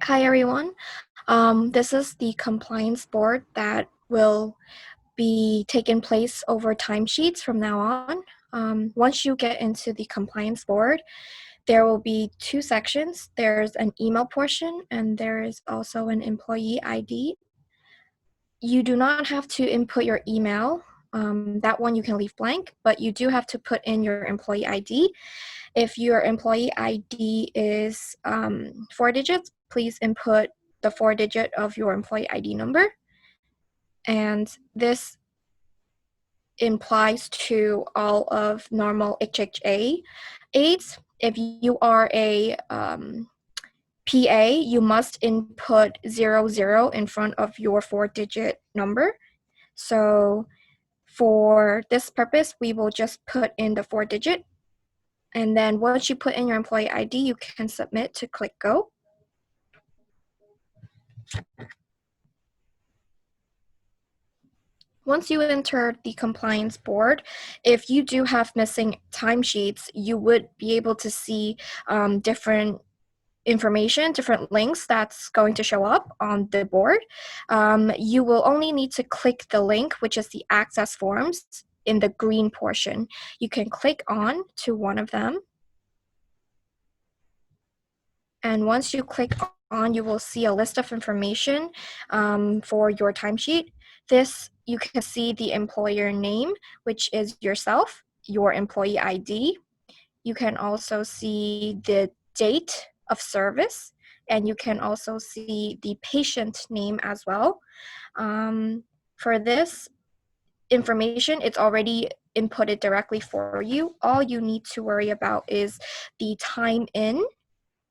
Hi everyone. This is the compliance board that will be taking place over timesheets from now on. Once you get into the compliance board, there will be two sections. There's an email portion and there is also an employee ID. You do not have to input your email. That one you can leave blank, but you do have to put in your employee ID. If your employee ID is 4 digits, please input the 4 digit of your employee ID number. And this implies to all of normal HHA aides. If you are a PA, you must input 00 in front of your 4 digit number. So for this purpose, we will just put in the 4 digit. And then once you put in your employee ID, you can submit to click go. Once you enter the compliance board, if you do have missing timesheets, you would be able to see different information, different links that's going to show up on the board. You will only need to click the link, which is the access forms in the green portion. You can click on to one of them. And once you click on, you will see a list of information for your timesheet. This, you can see the employer name, which is yourself, your employee ID. You can also see the date of service, and you can also see the patient name as well. For this information, it's already inputted directly for you. All you need to worry about is the time in.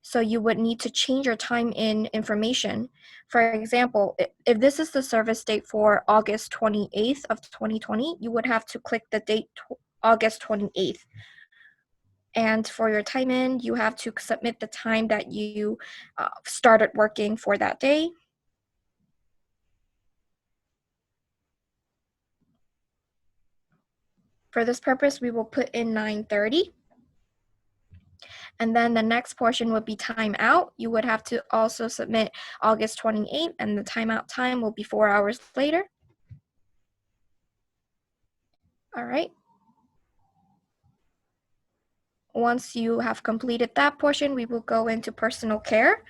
So you would need to change your time in information. For example, if this is the service date for August 28th of 2020, you would have to click the date August 28th. And for your time in, you have to submit the time that you started working for that day. For this purpose, we will put in 9:30. And then the next portion would be timeout. You would have to also submit August 28th, and the timeout time will be 4 hours later. All right. Once you have completed that portion, we will go into personal care.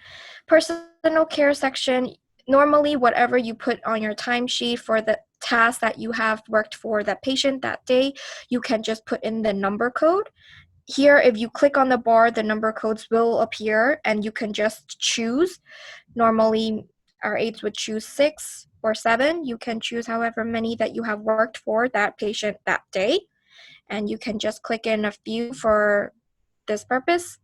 Personal care section, normally whatever you put on your timesheet for the task that you have worked for the patient that day, you can just put in the number code. Here, if you click on the bar, the number codes will appear and you can just choose. Normally, our aides would choose 6 or 7. You can choose however many that you have worked for that patient that day. And you can just click in a few for this purpose.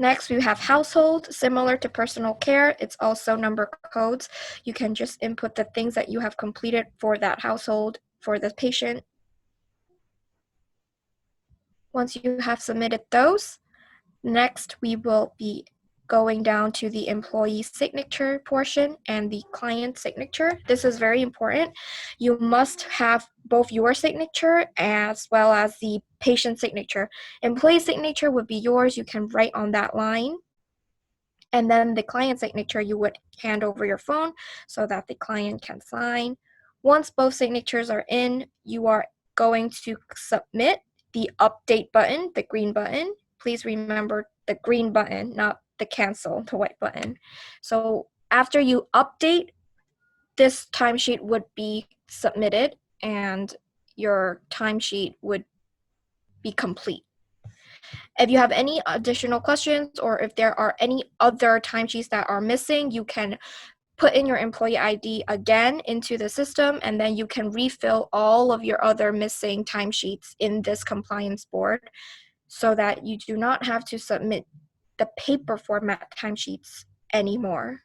Next, we have household. Similar to personal care, it's also number codes. You can just input the things that you have completed for that household for the patient. Once you have submitted those, next we will be going down to the employee signature portion and the client signature. This is very important. You must have both your signature as well as the patient signature. Employee signature would be yours. You can write on that line. And then the client signature you would hand over your phone so that the client can sign. Once both signatures are in, you are going to submit the update button, the green button. Please remember the green button, not the cancel, the white button. So after you update, this timesheet would be submitted and your timesheet would be complete. If you have any additional questions or if there are any other timesheets that are missing, you can put in your employee ID again into the system, and then you can refill all of your other missing timesheets in this compliance board so that you do not have to submit the paper format timesheets anymore.